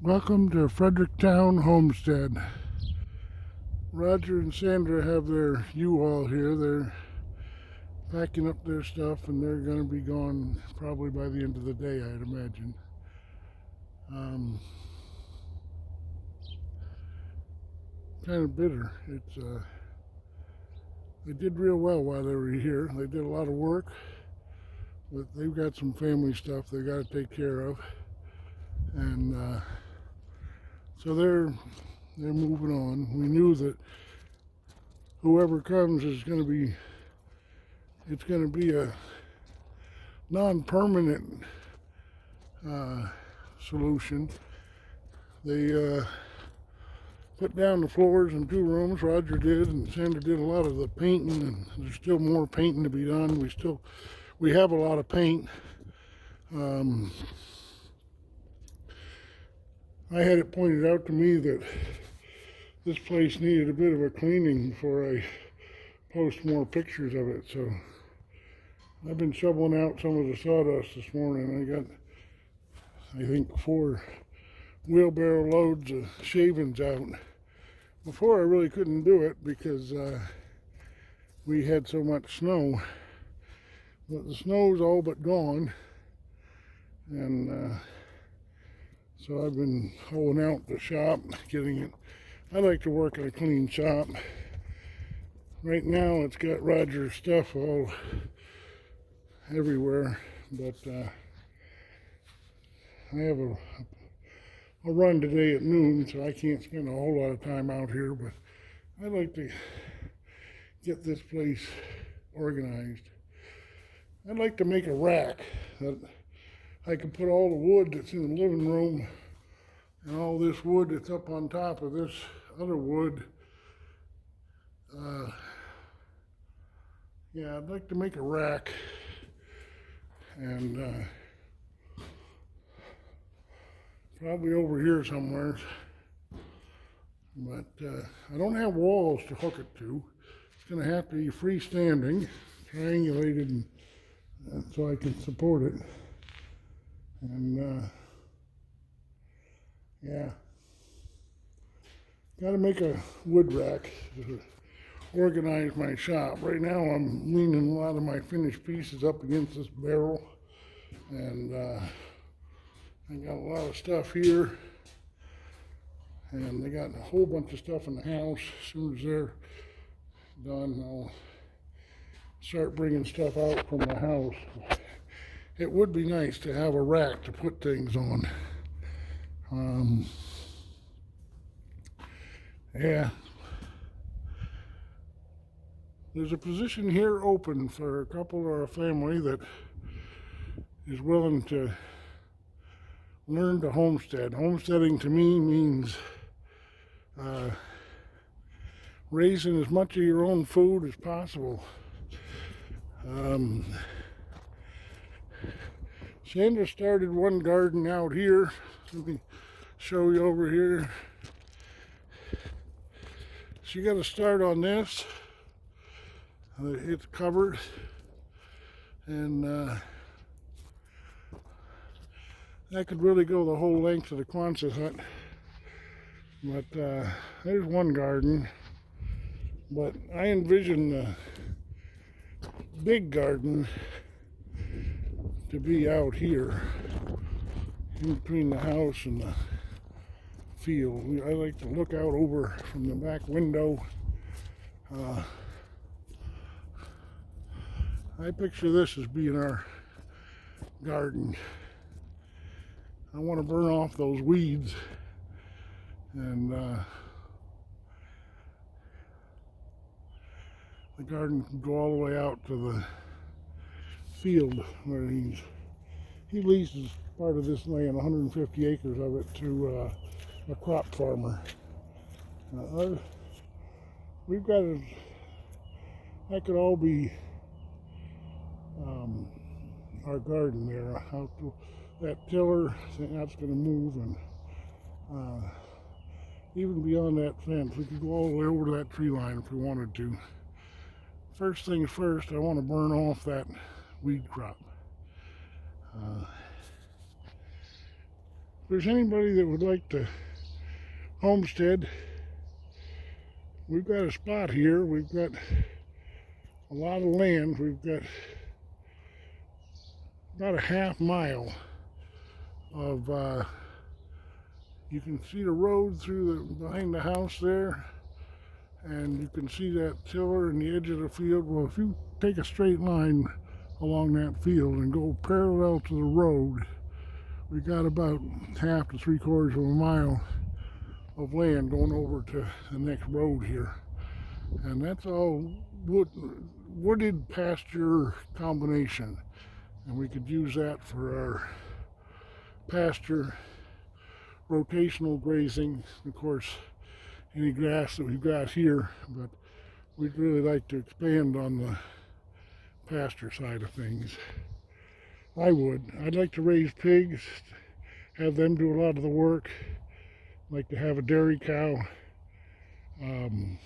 Welcome to Fredericktown Homestead. Roger and Sandra have their U-Haul here. They're packing up their stuff and they're going to be gone probably by the end of the day, I'd imagine. Kind of bitter. They did real well while they were here. They did a lot of work, but they've got some family stuff they got to take care of, and so they're moving on. We knew that whoever comes is going to be it's going to be a non-permanent solution. They put down the floors in 2 rooms. Roger did, and Sandra did a lot of the painting, and there's still more painting to be done. We have a lot of paint. I had it pointed out to me that this place needed a bit of a cleaning before I post more pictures of it. So I've been shoveling out some of the sawdust this morning. I got, I think, 4 wheelbarrow loads of shavings out. Before I really couldn't do it because we had so much snow. But the snow's all but gone, and so I've been holding out the shop, getting it. I like to work in a clean shop. Right now it's got Roger's stuff all everywhere, but I have a run today at noon, so I can't spend a whole lot of time out here, but I'd like to get this place organized. I'd like to make a rack that I can put all the wood that's in the living room and all this wood that's up on top of this other wood. Yeah, I'd like to make a rack, and probably over here somewhere. But I don't have walls to hook it to. It's going to have to be freestanding, triangulated, and so I can support it. And yeah, got to make a wood rack to organize my shop. Right now I'm leaning a lot of my finished pieces up against this barrel, and I got a lot of stuff here, and they got a whole bunch of stuff in the house. As soon as they're done, I'll start bringing stuff out from the house. It would be nice to have a rack to put things on. Yeah, there's a position here open for a couple or a family that is willing to learn to homestead. Homesteading to me means raising as much of your own food as possible. Sandra started one garden out here. Let me show you over here. She got a start on this. It's covered, and that could really go the whole length of the Quonset hut. But there's one garden. But I envision the big garden to be out here in between the house and the field. I like to look out over from the back window. I picture this as being our garden. I want to burn off those weeds, and the garden can go all the way out to the field where he leases part of this land, 150 acres of it, to a crop farmer. We've got that could all be our garden there. Out to that tiller, that's going to move, and even beyond that fence, we could go all the way over to that tree line if we wanted to. First things first, I want to burn off that weed crop. there's anybody that would like to homestead, we've got a spot here. We've got a lot of land. We've got about a half-mile of, you can see the road through behind the house there, and you can see that tiller in the edge of the field. Well, if you take a straight line along that field and go parallel to the road, we got about half to 3/4 of a mile of land going over to the next road here, and that's all wooded pasture combination, and we could use that for our pasture rotational grazing. Of course, any grass that we've got here, but we'd really like to expand on the pasture side of things. I'd like to raise pigs, have them do a lot of the work. I'd like to have a dairy cow. The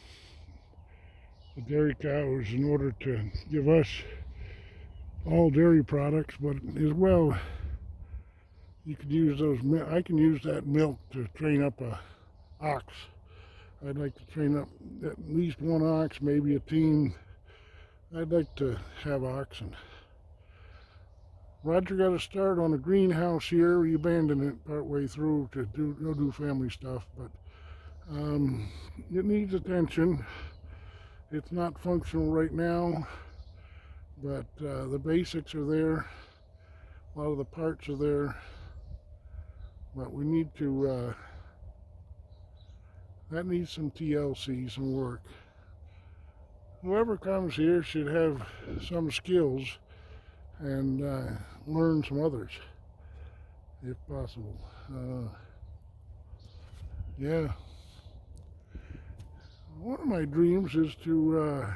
dairy cow is in order to give us all dairy products, but as well, you could use those. I can use that milk to train up a ox. I'd like to train up at least one ox, maybe a team. I'd like to have oxen. Roger got a start on a greenhouse here. We abandoned it partway through to go do family stuff, but it needs attention. It's not functional right now, but the basics are there. A lot of the parts are there, but we need to, that needs some TLC, some work. Whoever comes here should have some skills and learn some others, if possible. Yeah. One of my dreams is to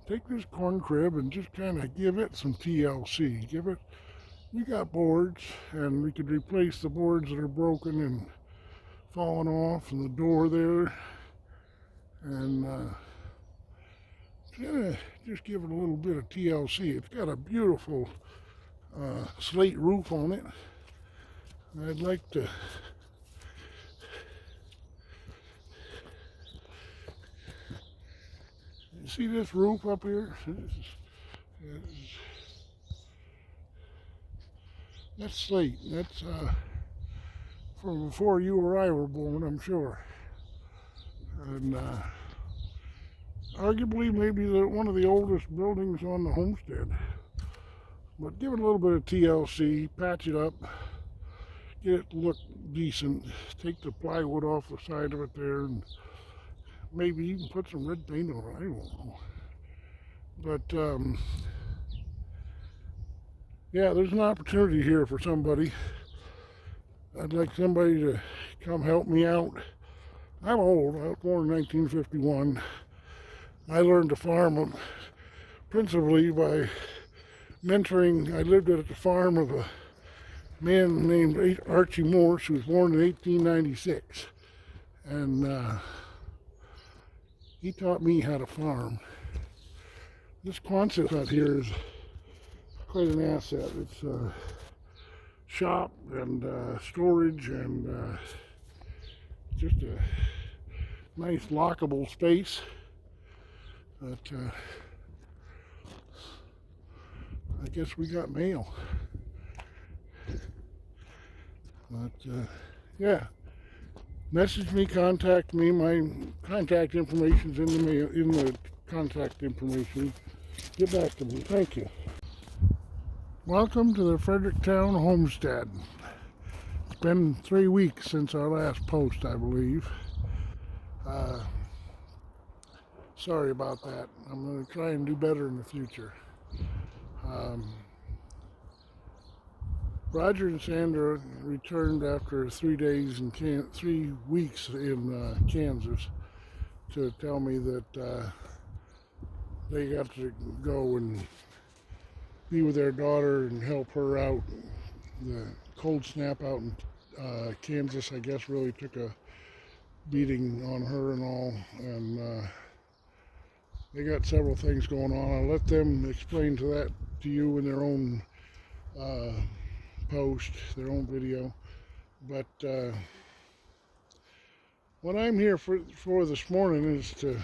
take this corn crib and just kind of give it some TLC. We got boards, and we could replace the boards that are broken and falling off, and the door there, and just give it a little bit of TLC. It's got a beautiful slate roof on it. I'd like to see this roof up here. That's slate. That's from before you or I were born, I'm sure. And arguably maybe one of the oldest buildings on the homestead. But give it a little bit of TLC, patch it up, get it to look decent, take the plywood off the side of it there, and maybe even put some red paint on it, I don't know. But yeah, there's an opportunity here for somebody. I'd like somebody to come help me out. I'm old. I was born in 1951. I learned to farm principally by mentoring. I lived at the farm of a man named Archie Morse, who was born in 1896. And he taught me how to farm. This Quonset hut here is quite an asset. It's a shop and storage and just a nice lockable space. But I guess we got mail. But yeah, message me, contact me. My contact information's in the mail, in the contact information. Get back to me. Thank you. Welcome to the Fredericktown Homestead. It's been 3 weeks since our last post, I believe. Sorry about that. I'm going to try and do better in the future. Roger and Sandra returned after 3 days in 3 weeks in Kansas to tell me that they got to go and be with their daughter and help her out. The cold snap out in Kansas, I guess, really took a beating on her and all, and they got several things going on. I'll let them explain to you in their own post, their own video. But what I'm here for this morning is to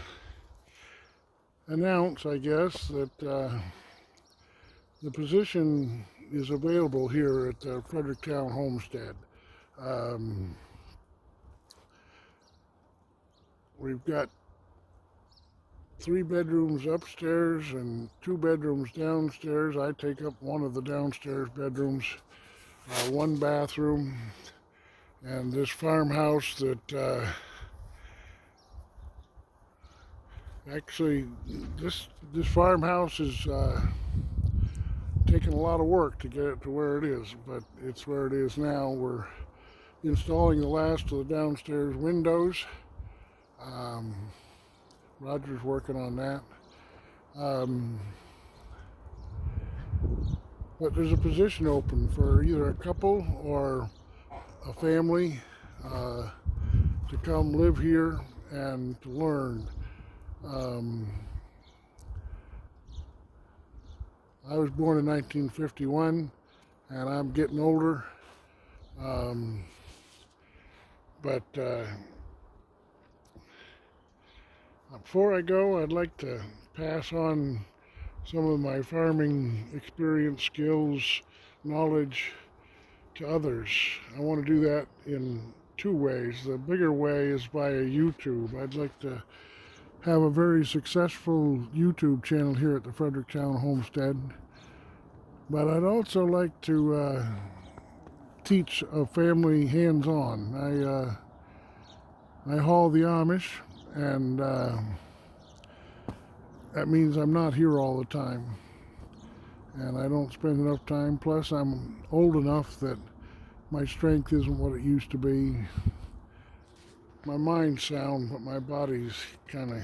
announce, I guess, that the position is available here at the Fredericktown Homestead. Um, we've got 3 bedrooms upstairs and 2 bedrooms downstairs. I take up one of the downstairs bedrooms, 1 bathroom, and this farmhouse that actually this farmhouse is taken a lot of work to get it to where it is, but it's where it is now. We're installing the last of the downstairs windows. Roger's working on that. But there's a position open for either a couple or a family to come live here and to learn. I was born in 1951 and I'm getting older. But before I go, I'd like to pass on some of my farming experience, skills, knowledge to others. I want to do that in 2 ways. The bigger way is via YouTube. I'd like to have a very successful YouTube channel here at the Fredericktown Homestead. But I'd also like to teach a family hands-on. I haul the Amish, and that means I'm not here all the time, and I don't spend enough time. Plus, I'm old enough that my strength isn't what it used to be. My mind's sound, but my body's kind of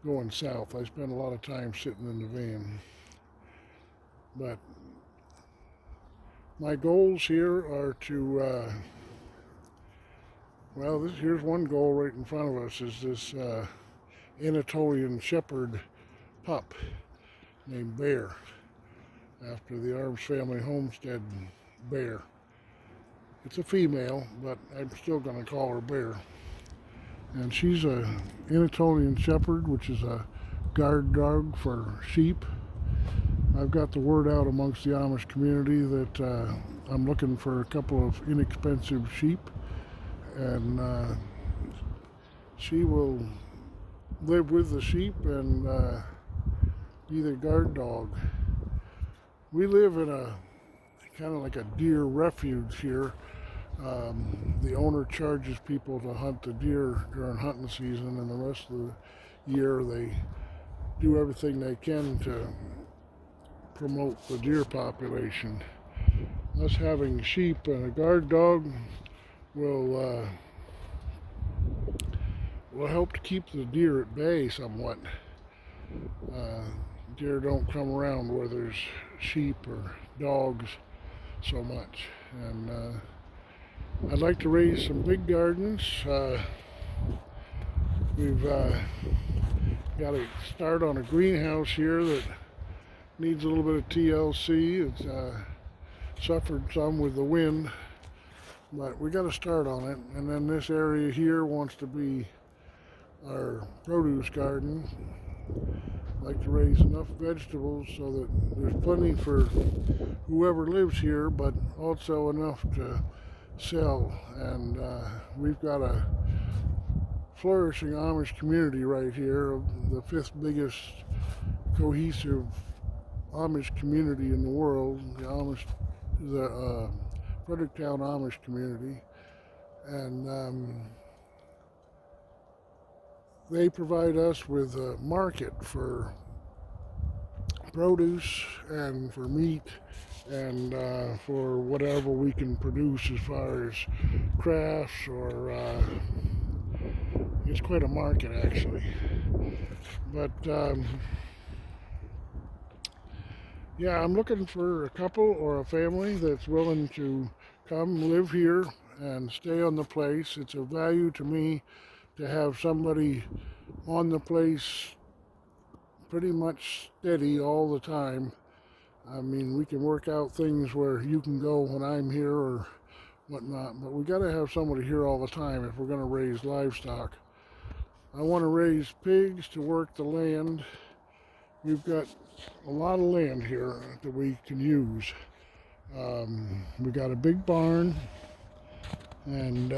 going south. I spend a lot of time sitting in the van. But my goals here are to, here's one goal right in front of us, is this Anatolian Shepherd pup named Bear, after the Arms Family Homestead bear. It's a female, but I'm still going to call her Bear. And she's a Anatolian Shepherd, which is a guard dog for sheep. I've got the word out amongst the Amish community that I'm looking for a couple of inexpensive sheep, and she will live with the sheep and be the guard dog. We live in a kind of like a deer refuge here. The owner charges people to hunt the deer during hunting season, and the rest of the year they do everything they can to promote the deer population. Us having sheep and a guard dog will help to keep the deer at bay somewhat. Deer don't come around where there's sheep or dogs so much, and I'd like to raise some big gardens. We've got to start on a greenhouse here that needs a little bit of TLC. It's suffered some with the wind, but we got to start on it. And then this area here wants to be our produce garden. I'd like to raise enough vegetables so that there's plenty for whoever lives here, but also enough to sell. And we've got a flourishing Amish community right here, the 5th biggest cohesive Amish community in the world, the Fredericktown Amish community. And they provide us with a market for produce and for meat and for whatever we can produce as far as crafts or it's quite a market actually. But yeah, I'm looking for a couple or a family that's willing to come live here and stay on the place. It's a value to me to have somebody on the place pretty much steady all the time. I mean, we can work out things where you can go when I'm here, or whatnot, but we got to have somebody here all the time if we're going to raise livestock. I want to raise pigs to work the land. We've got a lot of land here that we can use. We got a big barn, and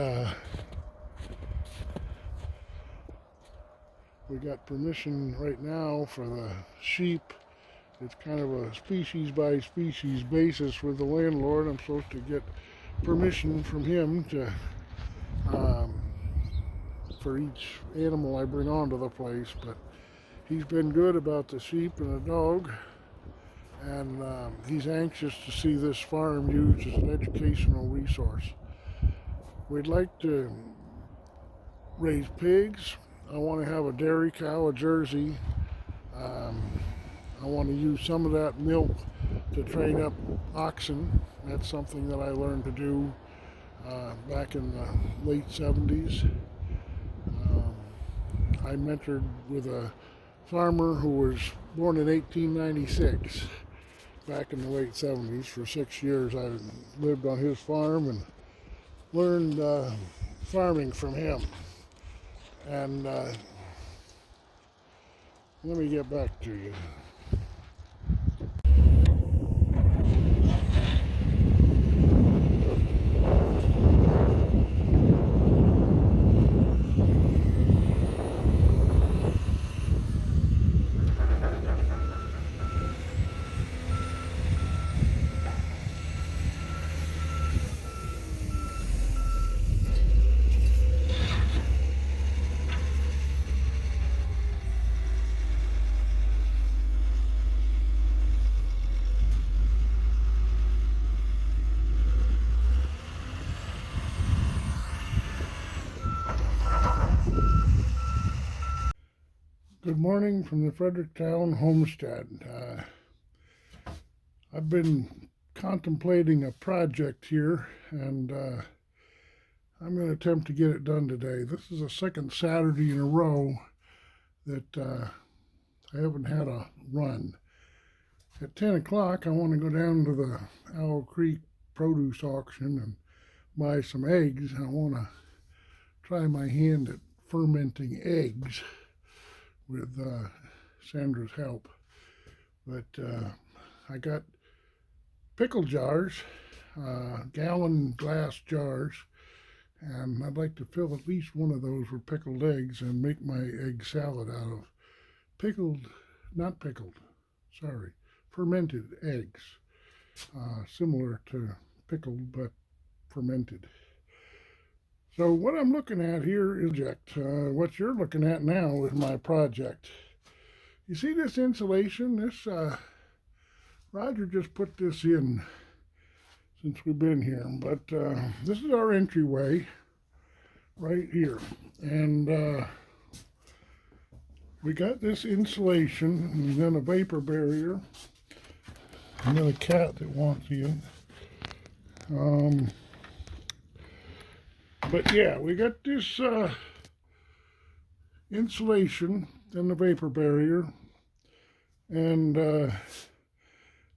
we got permission right now for the sheep. It's kind of a species by species basis with the landlord. I'm supposed to get permission from him to for each animal I bring onto the place, but he's been good about the sheep and the dog, and he's anxious to see this farm used as an educational resource. We'd like to raise pigs. I want to have a dairy cow, a Jersey. I want to use some of that milk to train up oxen. That's something that I learned to do back in the late 70s. I mentored with a farmer who was born in 1896. Back in the late 70s. For 6 years I lived on his farm and learned farming from him. And let me get back to you. Good morning from the Fredericktown homestead. I've been contemplating a project here, and I'm going to attempt to get it done today. This is the second Saturday in a row that I haven't had a run. At 10 o'clock, I want to go down to the Owl Creek produce auction and buy some eggs. I want to try my hand at fermenting eggs with Sandra's help. But I got pickle jars, gallon glass jars, and I'd like to fill at least one of those with pickled eggs and make my egg salad out of fermented eggs, similar to pickled but fermented. So what I'm looking at here is what you're looking at now is my project. You see this insulation? This Roger just put this in since we've been here, but this is our entryway right here, and we got this insulation and then a vapor barrier, and then a cat that wants in. But yeah, we got this insulation, then the vapor barrier, and a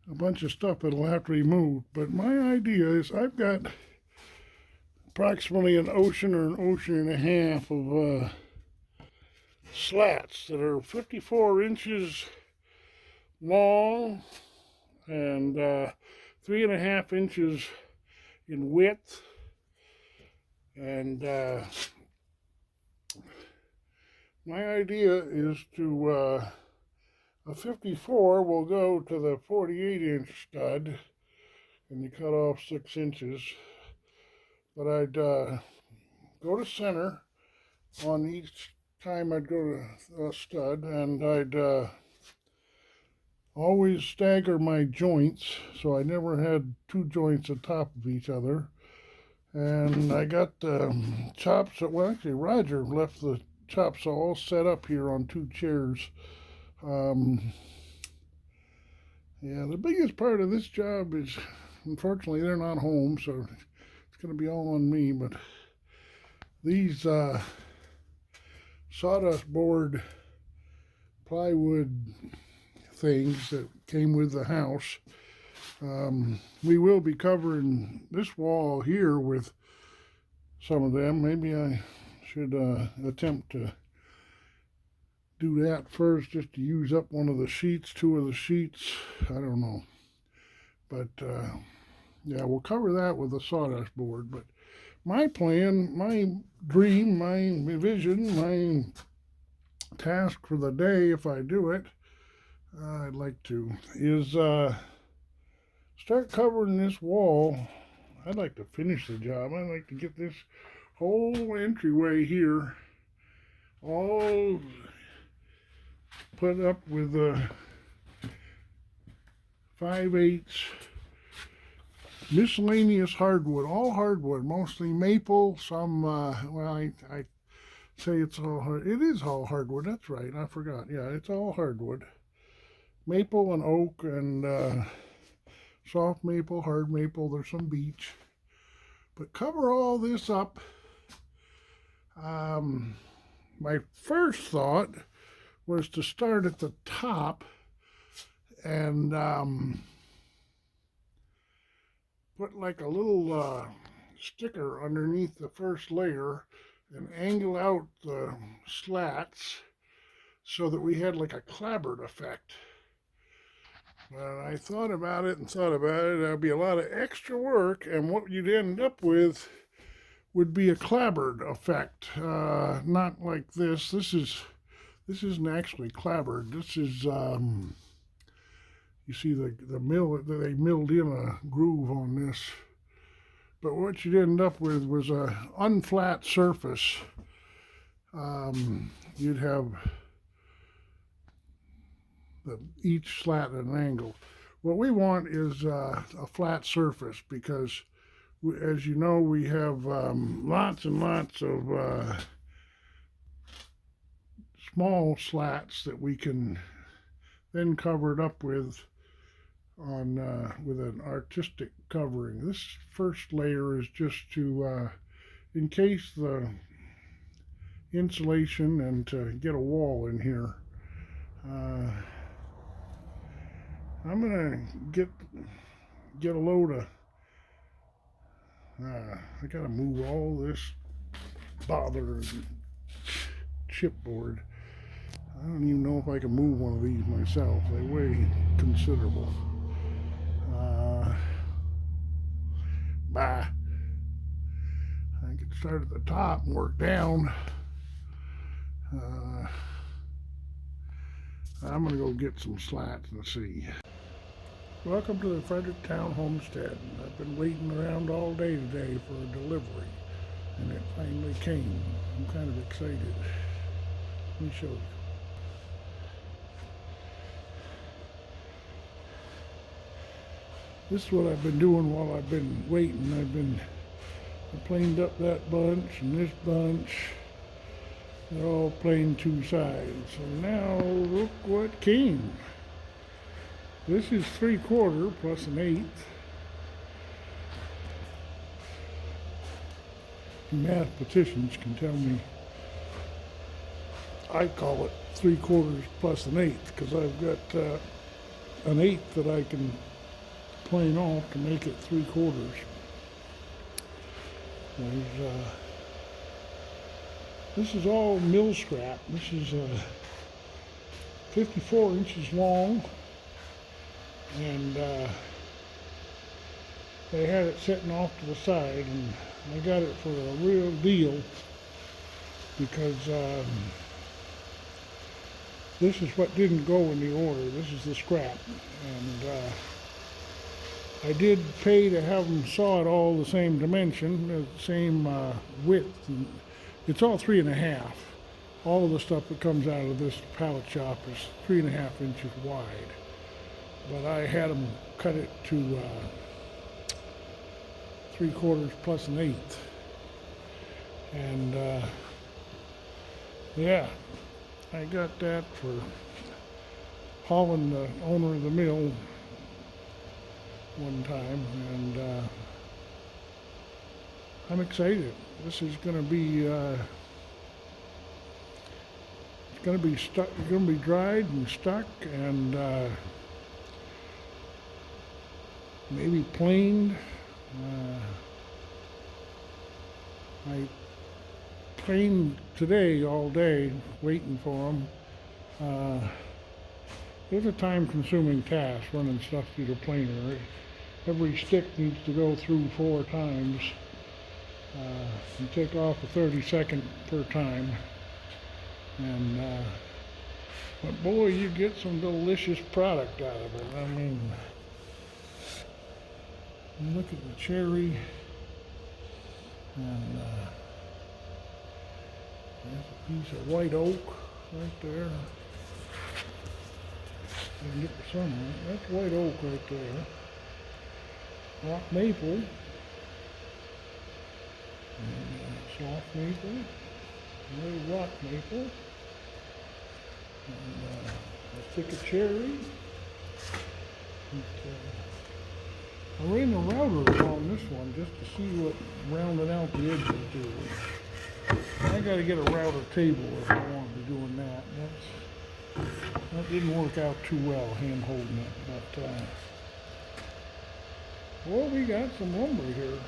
bunch of stuff that'll have to be moved. But my idea is I've got approximately an ocean or an ocean and a half of slats that are 54 inches long and 3.5 inches in width. And my idea is to, a 54 will go to the 48-inch stud, and you cut off 6 inches. But I'd go to center on each time I'd go to a stud, and I'd always stagger my joints, so I never had two joints on top of each other. And I got the chops, well actually Roger left the chops all set up here on 2 chairs. Yeah, the biggest part of this job is, unfortunately they're not home, so it's going to be all on me, but these sawdust board plywood things that came with the house, We will be covering this wall here with some of them. Maybe I should attempt to do that first, just to use up one of the sheets, two of the sheets. I don't know. But yeah, we'll cover that with a sawdust board. But my plan, my dream, my vision, my task for the day, if I do it, I'd like to, is start covering this wall. I'd like to finish the job. I'd like to get this whole entryway here all put up with 5/8 miscellaneous hardwood, all hardwood, mostly maple, some, well, I say it's all hard. It is all hardwood, that's right, I forgot. Yeah, it's all hardwood. Maple and oak and soft maple, hard maple, there's some beech. But cover all this up. My first thought was to start at the top and put like a little sticker underneath the first layer and angle out the slats so that we had like a clapboard effect. But I thought about it and thought about it. That'd be a lot of extra work, and what you'd end up with would be a clapboard effect. Not like this. This isn't actually clapboard. This is you see the mill, they milled in a groove on this. But what you'd end up with was a unflat surface. You'd have each slat at an angle. What we want is a flat surface because, as you know, we have lots and lots of small slats that we can then cover it up with an artistic covering. This first layer is just to encase the insulation and to get a wall in here. I'm gonna get a load of. I gotta move all this bother and chipboard. I don't even know if I can move one of these myself. They weigh considerable. I can start at the top and work down. I'm gonna go get some slats and see. Welcome to the Fredericktown Homestead. I've been waiting around all day today for a delivery, and it finally came. I'm kind of excited. Let me show you. This is what I've been doing while I've been waiting. I planed up that bunch and this bunch. They're all planed two sides. And now look what came. This is 3/4 plus an 1/8. Mathematicians can tell me I call it 3/4 plus an 1/8 because I've got an 1/8 that I can plane off to make it 3/4. This is all mill scrap. This is 54 inches long, and they had it sitting off to the side, and I got it for a real deal because this is what didn't go in the order. This is the scrap, and I did pay to have them saw it all the same dimension, the same width. And it's all 3.5. All of the stuff that comes out of this pallet shop is 3.5 inches wide. But I had them cut it to 3/4 plus an 1/8. And yeah, I got that for hauling the owner of the mill one time, and I'm excited. This is going to be it's going to be stuck. It's going to be dried and stuck, and maybe planed. I planed today all day waiting for them. It's a time-consuming task running stuff through the planer. Every stick needs to go through 4 times. You take off a 30-second per time, and but boy, you get some delicious product out of it. I mean, look at the cherry, and there's a piece of white oak right there. You can get the sun on it. That's white oak right there. Rock maple, and soft maple, another rock maple, and a stick of cherry. I ran the router on this one just to see what rounding out the edges do. I got to get a router table if I want to be doing that. That didn't work out too well, hand holding it, but well, we got some lumber here.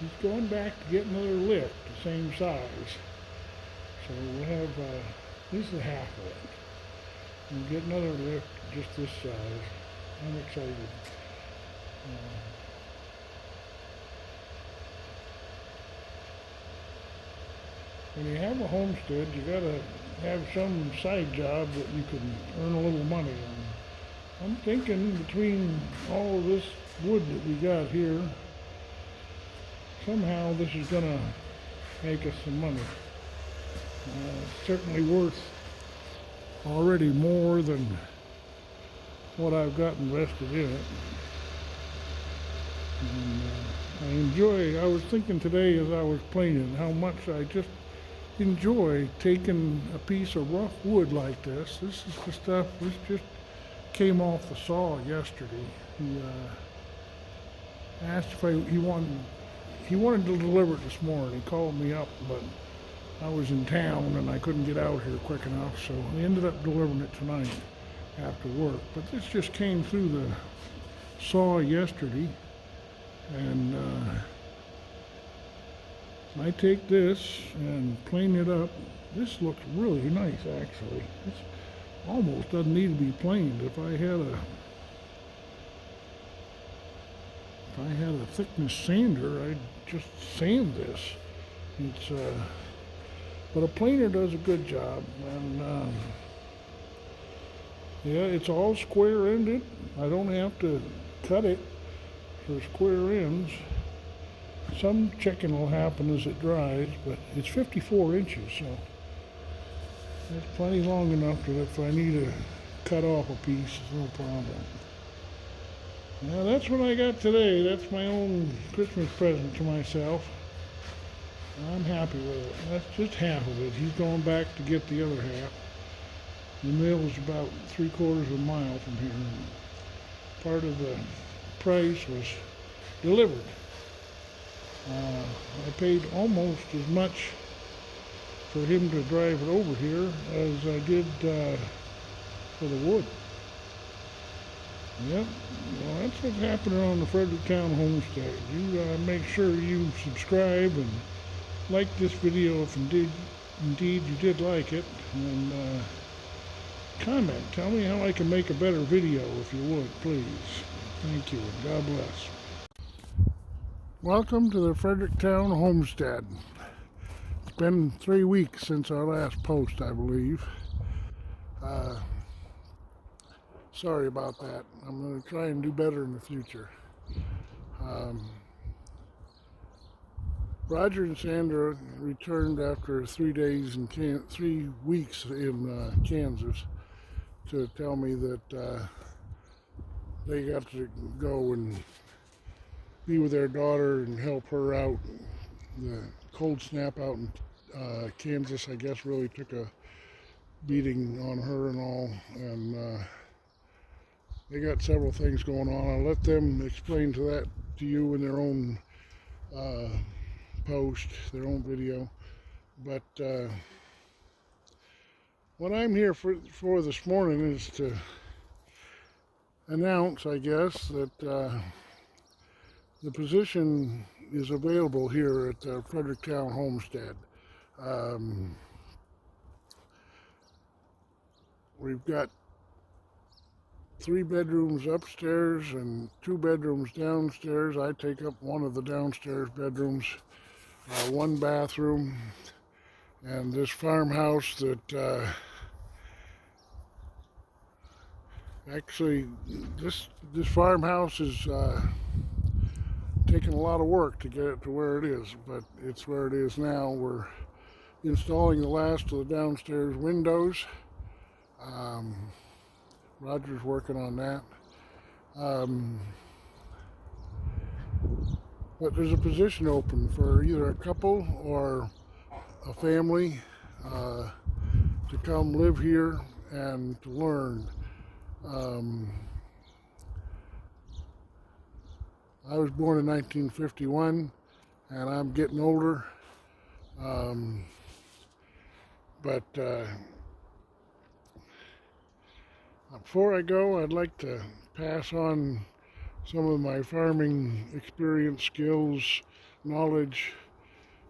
He's going back to get another lift, the same size. So we'll have, this is half of it. We'll get another lift just this size. I'm excited. When you have a homestead, you gotta have some side job that you can earn a little money on. I'm thinking between all of this wood that we got here, somehow this is gonna make us some money. It's certainly worth already more than what I've got invested in it. And I was thinking today as I was planing how much I just enjoy taking a piece of rough wood like this. This is the stuff, this just came off the saw yesterday. He asked if he wanted to deliver it this morning. He called me up, but I was in town and I couldn't get out here quick enough, so he ended up delivering it tonight after work. But this just came through the saw yesterday, and I take this and plane it up. This looks really nice, actually. This almost doesn't need to be planed. If I had a thickness sander, I'd just sand this. It's but a planer does a good job, and yeah, it's all square ended. I don't have to cut it for square ends. Some checking will happen as it dries, but it's 54 inches, so that's plenty long enough that if I need to cut off a piece, it's no problem. Now that's what I got today. That's my own Christmas present to myself. I'm happy with it. That's just half of it. He's going back to get the other half. The mill is about 3/4 of a mile from here. Part of the price was delivered. I paid almost as much for him to drive it over here as I did for the wood. Yep, well, that's what's happening on the Fredericktown Homestead. You make sure you subscribe and like this video if indeed you did like it, and comment. Tell me how I can make a better video if you would, please. Thank you, and God bless. Welcome to the Fredericktown Homestead. It's been 3 weeks since our last post, I believe. Sorry about that. I'm going to try and do better in the future. Roger and Sandra returned after 3 weeks in Kansas to tell me that they got to go and be with their daughter and help her out. The cold snap out in Kansas, I guess, really took a beating on her and all, and they got several things going on. I'll let them explain to you in their own post, their own video. But what I'm here for this morning is to announce, I guess, that the position is available here at the Fredericktown Homestead. Um, we've got 3 bedrooms upstairs and 2 bedrooms downstairs. I take up one of the downstairs bedrooms, 1 bathroom, and this farmhouse that actually this farmhouse is taken a lot of work to get it to where it is, but it's where it is now. We're installing the last of the downstairs windows. Roger's working on that. But there's a position open for either a couple or a family to come live here and to learn. I was born in 1951 and I'm getting older. But before I go, I'd like to pass on some of my farming experience, skills, knowledge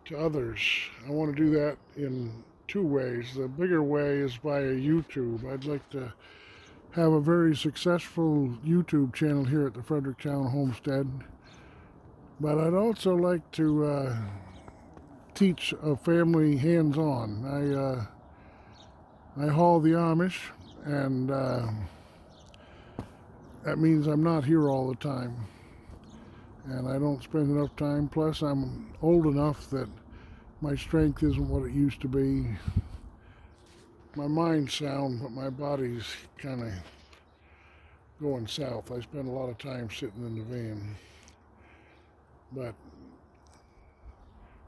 to others. I want to do that in 2 ways. The bigger way is via YouTube. I'd like to have a very successful YouTube channel here at the Fredericktown Homestead. But I'd also like to teach a family hands-on. I haul the Amish, and that means I'm not here all the time, and I don't spend enough time. Plus, I'm old enough that my strength isn't what it used to be. My mind's sound, but my body's kind of going south. I spend a lot of time sitting in the van. But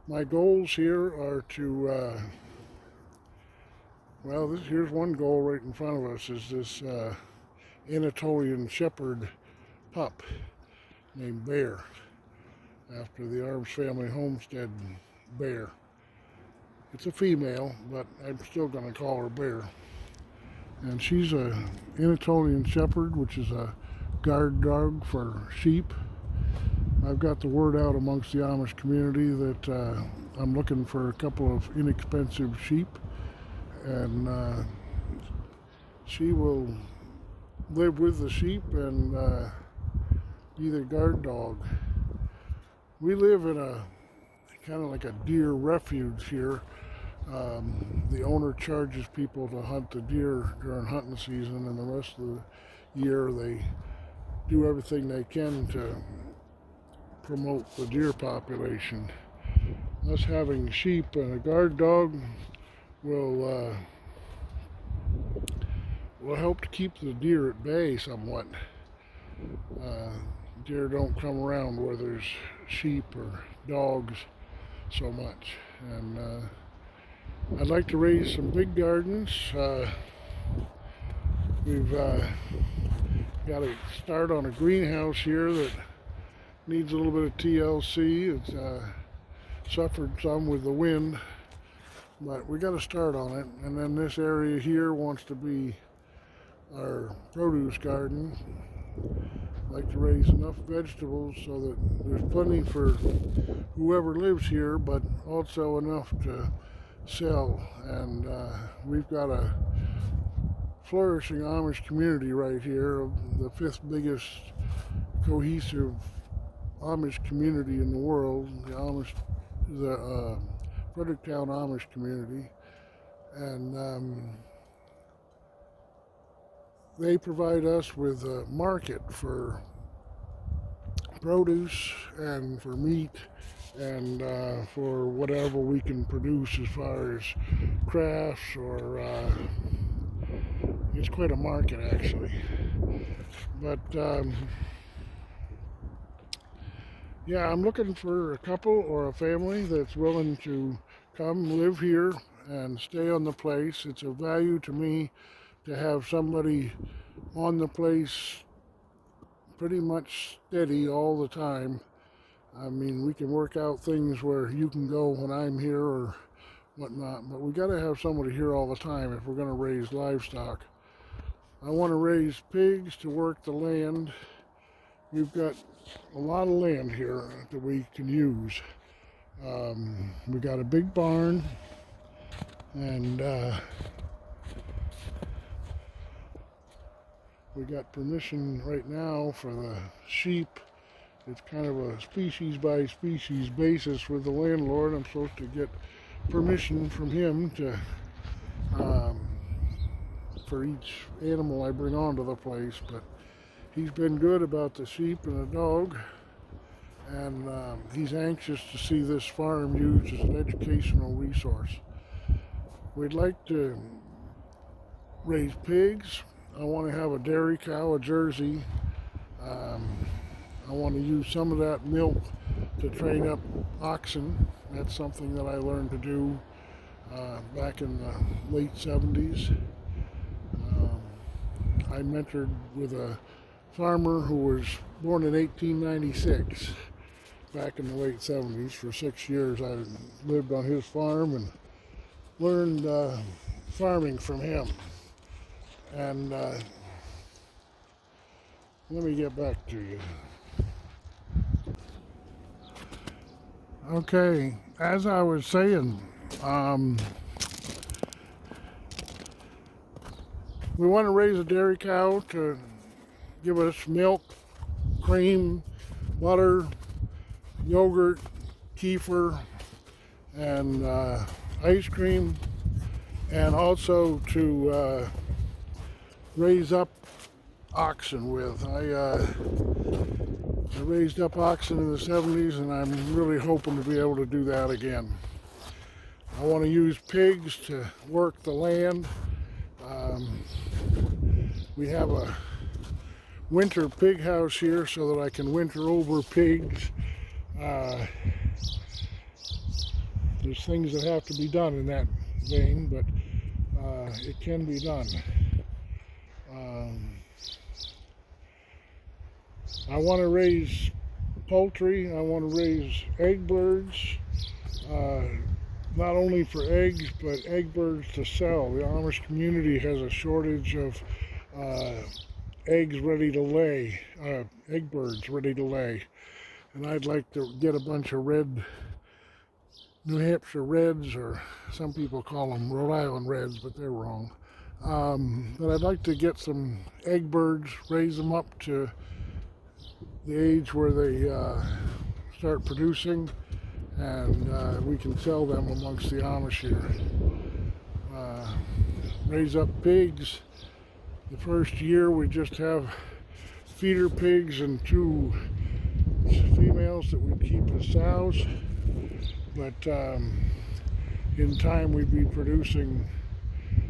my goals here are to, here's one goal right in front of us, is this Anatolian Shepherd pup named Bear, after the Arms Family Homestead bear. It's a female, but I'm still going to call her Bear. And she's a Anatolian Shepherd, which is a guard dog for sheep. I've got the word out amongst the Amish community that I'm looking for a couple of inexpensive sheep, and she will live with the sheep and be their guard dog. We live in a kind of like a deer refuge here. The owner charges people to hunt the deer during hunting season, and the rest of the year they do everything they can to promote the deer population. Us having sheep and a guard dog will help to keep the deer at bay somewhat. Deer don't come around where there's sheep or dogs so much, and I'd like to raise some big gardens. We've got to start on a greenhouse here that needs a little bit of TLC. It's suffered some with the wind, but we got to start on it. And then this area here wants to be our produce garden. I'd like to raise enough vegetables so that there's plenty for whoever lives here, but also enough to sell. And we've got a flourishing Amish community right here, the 5th biggest cohesive Amish community in the world, the Fredericktown Amish community, and they provide us with a market for produce and for meat and for whatever we can produce as far as crafts, or it's quite a market actually. But yeah, I'm looking for a couple or a family that's willing to come live here and stay on the place. It's a value to me to have somebody on the place pretty much steady all the time. I mean, we can work out things where you can go when I'm here or whatnot, but we got to have somebody here all the time if we're going to raise livestock. I want to raise pigs to work the land. We've got a lot of land here that we can use. We got a big barn, and we got permission right now for the sheep. It's kind of a species by species basis with the landlord. I'm supposed to get permission from him to for each animal I bring onto the place, but he's been good about the sheep and the dog, and he's anxious to see this farm used as an educational resource. We'd like to raise pigs. I want to have a dairy cow, a Jersey. I want to use some of that milk to train up oxen. That's something that I learned to do back in the late 70s. I mentored with a farmer who was born in 1896. Back in the late 70s. For 6 years I lived on his farm and learned farming from him. And let me get back to you. Okay, as I was saying, we want to raise a dairy cow to give us milk, cream, butter, yogurt, kefir, and ice cream, and also to raise up oxen with. I raised up oxen in the 70s, and I'm really hoping to be able to do that again. I want to use pigs to work the land. We have a winter pig house here so that I can winter over pigs. There's things that have to be done in that vein, but it can be done. I want to raise poultry. I want to raise egg birds, not only for eggs, but egg birds to sell. The Amish community has a shortage of eggs ready to lay, egg birds ready to lay. And I'd like to get a bunch of red, New Hampshire Reds, or some people call them Rhode Island Reds, but they're wrong. But I'd like to get some egg birds, raise them up to the age where they start producing, and we can sell them amongst the Amish here. Raise up pigs. The first year we just have feeder pigs and 2 females that we keep as sows, but in time we'd be producing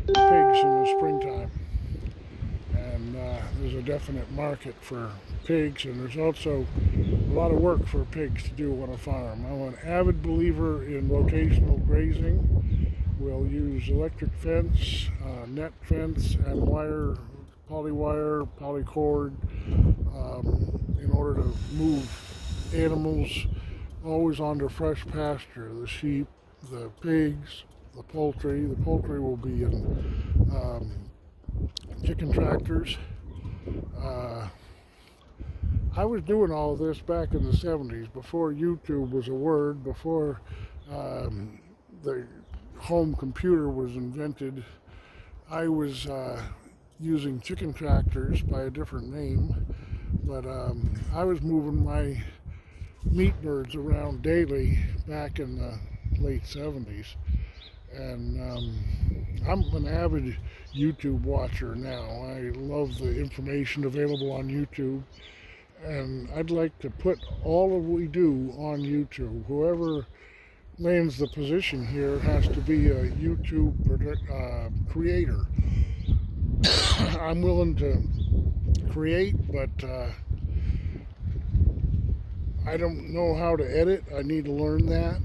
pigs in the springtime, and there's a definite market for pigs, and there's also a lot of work for pigs to do on a farm. I'm an avid believer in rotational grazing. We'll use electric fence, net fence, and wire, polywire, polycord, in order to move animals always onto fresh pasture. The sheep, the pigs, the poultry. The poultry will be in chicken tractors. I was doing all of this back in the 70s, before YouTube was a word, before the home computer was invented. I was using chicken tractors by a different name, but I was moving my meat birds around daily back in the late 70s. And I'm an avid YouTube watcher now. I love the information available on YouTube, and I'd like to put all of what we do on YouTube. Whoever lands the position here has to be a YouTube creator. I'm willing to create, but I don't know how to edit. I need to learn that.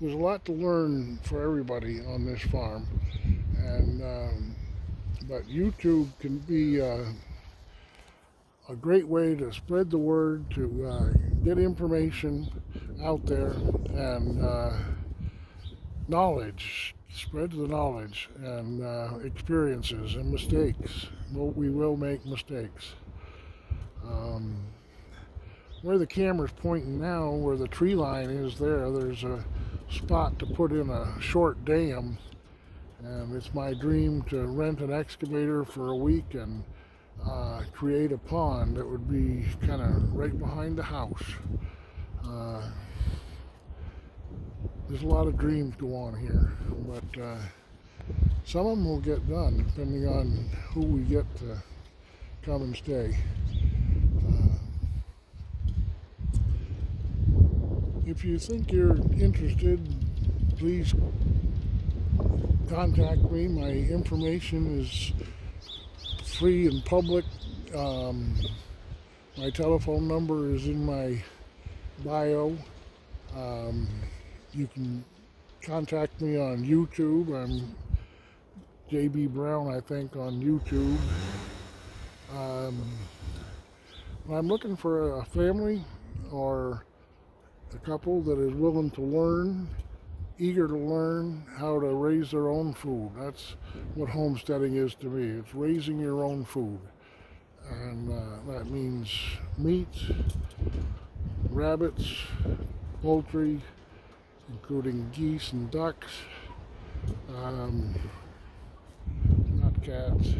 There's a lot to learn for everybody on this farm, and but YouTube can be a great way to spread the word, to get information out there, and knowledge, spread the knowledge and experiences and mistakes. We will make mistakes. Um, where the camera's pointing now, where the tree line is there's a spot to put in a short dam, and it's my dream to rent an excavator for a week and create a pond that would be kind of right behind the house. There's a lot of dreams go on here, but some of them will get done depending on who we get to come and stay. If you think you're interested, please contact me. My information is free and public. My telephone number is in my bio. You can contact me on YouTube. I'm JB Brown, I think, on YouTube. I'm looking for a family or a couple that is willing to learn, eager to learn how to raise their own food. That's what homesteading is to me. It's raising your own food. And that means meat, rabbits, poultry, including geese and ducks, not cats.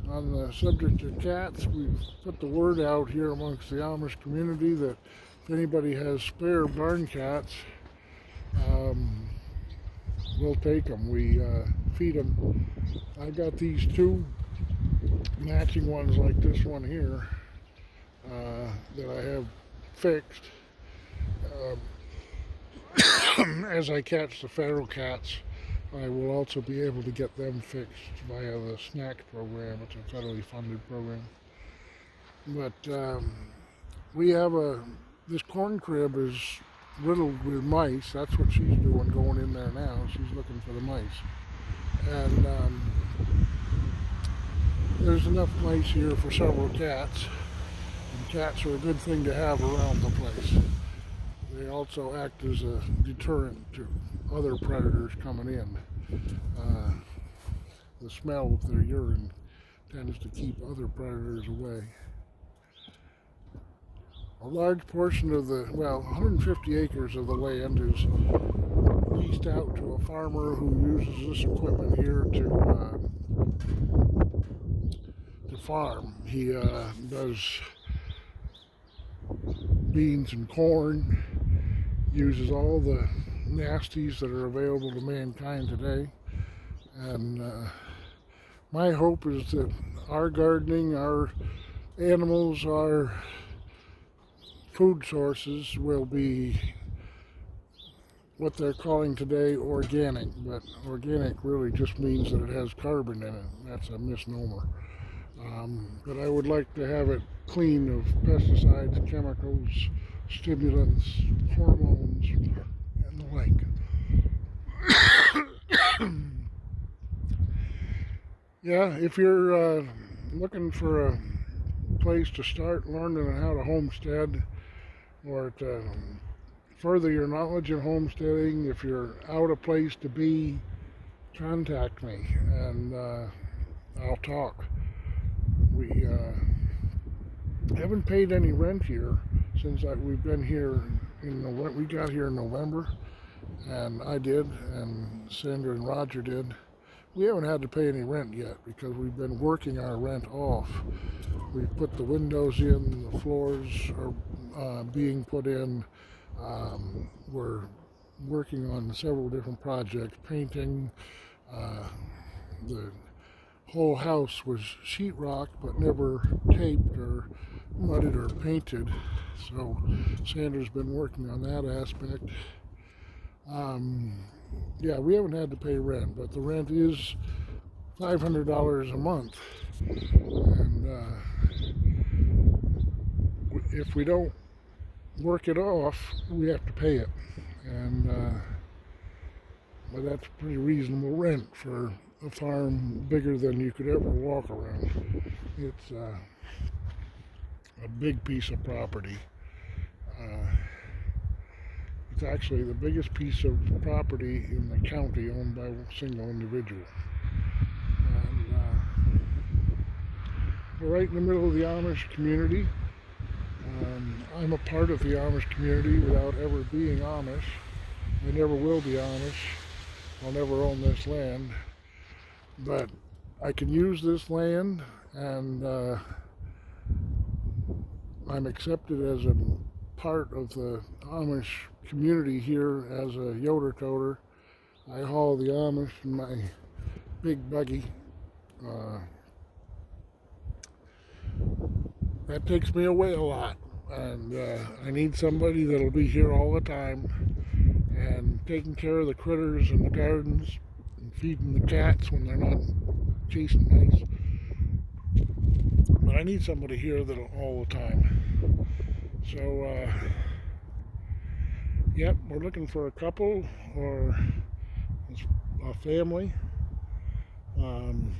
On the subject of cats, we've put the word out here amongst the Amish community that if anybody has spare barn cats, we'll take them. We feed them. I've got these two matching ones like this one here that I have fixed. As I catch the feral cats, I will also be able to get them fixed via the SNACS program. It's a federally funded program. But we have this corn crib is riddled with mice. That's what she's doing, going in there now. She's looking for the mice. And there's enough mice here for several cats. And cats are a good thing to have around the place. They also act as a deterrent to other predators coming in. The smell of their urine tends to keep other predators away. A large portion of 150 acres of the land is leased out to a farmer who uses this equipment here to farm. He does beans and corn, uses all the nasties that are available to mankind today, and my hope is that our gardening, our animals, our food sources will be what they're calling today organic, but organic really just means that it has carbon in it. That's a misnomer. But I would like to have it clean of pesticides, chemicals, stimulants, hormones, and the like. Yeah, if you're looking for a place to start learning how to homestead or to further your knowledge in homesteading, if you're out a place to be, contact me and I'll talk. We haven't paid any rent here since we've been here we got here in November, and I did, and Sandra and Roger did. We haven't had to pay any rent yet because we've been working our rent off. We put the windows in, the floors are being put in. We're working on several different projects, painting. The whole house was sheetrock but never taped or mudded or painted, so Sandra's been working on that aspect. Yeah, we haven't had to pay rent, but the rent is $500 a month, and if we don't work it off, we have to pay it, and but that's a pretty reasonable rent for a farm bigger than you could ever walk around. It's a big piece of property. It's actually the biggest piece of property in the county owned by a single individual. And we're right in the middle of the Amish community. I'm a part of the Amish community without ever being Amish. I never will be Amish. I'll never own this land. But I can use this land, and I'm accepted as a part of the Amish community here as a Yoder toter. I haul the Amish in my big buggy. That takes me away a lot, and I need somebody that'll be here all the time and taking care of the critters in the gardens and feeding the cats when they're not chasing mice. But I need somebody here that'll all the time. So, yep, we're looking for a couple or a family. And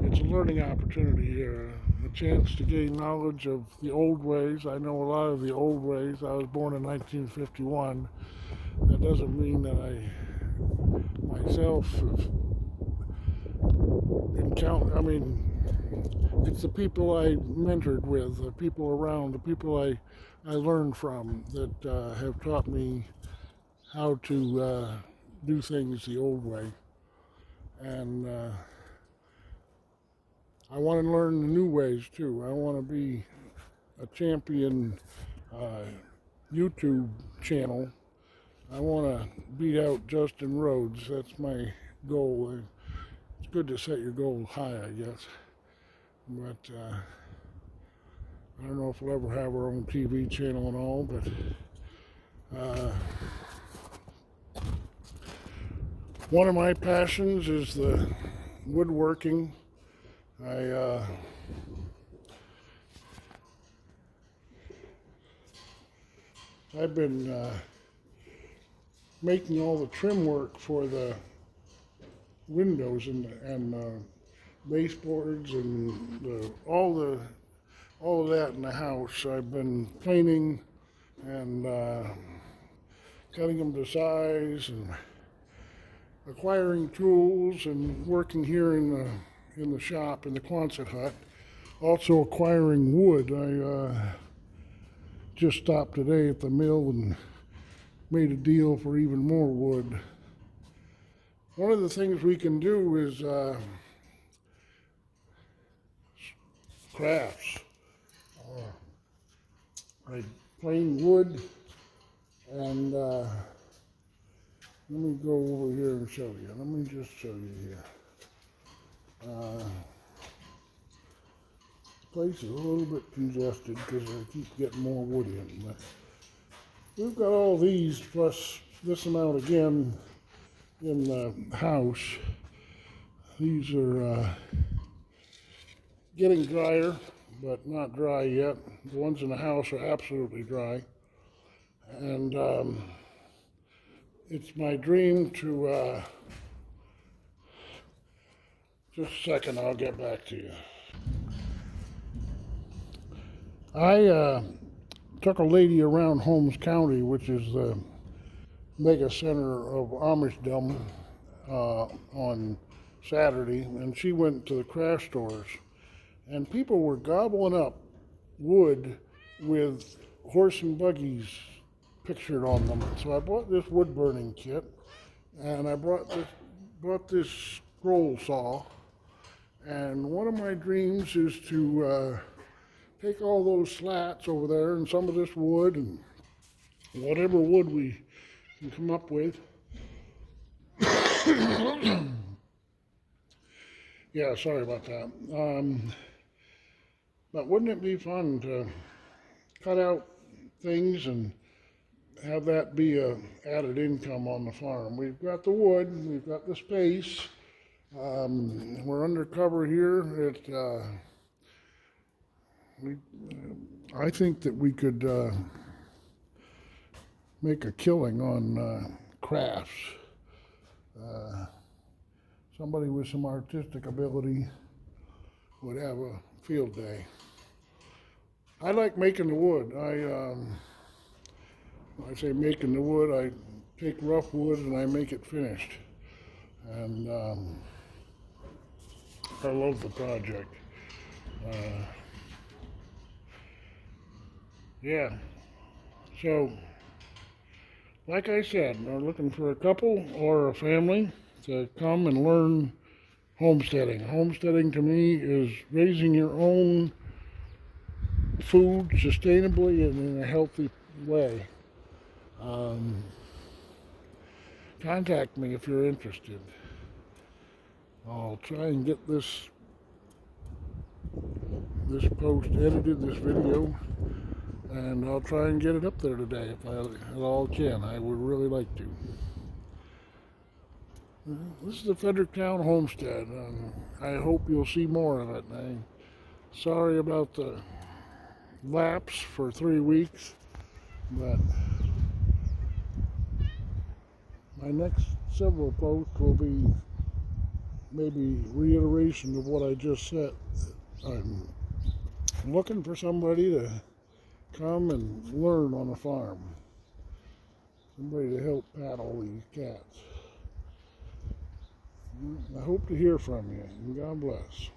it's a learning opportunity here, a chance to gain knowledge of the old ways. I know a lot of the old ways. I was born in 1951. That doesn't mean that I myself encounter. I mean, it's the people I mentored with, the people around, the people I learned from that have taught me how to do things the old way. And I want to learn the new ways too. I want to be a champion YouTube channel. I want to beat out Justin Rhodes. That's my goal. It's good to set your goals high, I guess. But I don't know if we'll ever have our own TV channel and all, but one of my passions is the woodworking. I've been making all the trim work for the windows and baseboards and all of that in the house. I've been painting and cutting them to size and acquiring tools and working here in the shop in the Quonset hut. Also acquiring wood. I just stopped today at the mill and made a deal for even more wood. One of the things we can do is crafts. Like plain wood, and let me go over here and show you. Let me just show you here. The place is a little bit congested because I keep getting more wood in. But we've got all these plus this amount again in the house. These are getting drier, but not dry yet. The ones in the house are absolutely dry. And it's my dream to, just a second, I'll get back to you. I took a lady around Holmes County, which is the mega center of Amishdom, on Saturday, and she went to the craft stores, and people were gobbling up wood with horse and buggies pictured on them. So I bought this wood burning kit, and I bought this scroll saw, and one of my dreams is to take all those slats over there and some of this wood and whatever wood we can come up with. Yeah, sorry about that. But wouldn't it be fun to cut out things and have that be a added income on the farm? We've got the wood, we've got the space. We're undercover here at I think that we could make a killing on crafts. Somebody with some artistic ability would have a field day. I like making the wood. When I say making the wood, I take rough wood and I make it finished. And I love the project. Uh, yeah. So, like I said, we're looking for a couple or a family to come and learn homesteading. Homesteading to me is raising your own food sustainably and in a healthy way. Um, Contact me if you're interested. I'll try and get this post edited, this video, and I'll try and get it up there today if I at all can. I would really like to. This is the Fredericktown Homestead, and I hope you'll see more of it. I'm sorry about the lapse for 3 weeks, but my next several posts will be maybe reiteration of what I just said. I'm looking for somebody to come and learn on a farm. Somebody to help paddle these cats. I hope to hear from you, and God bless.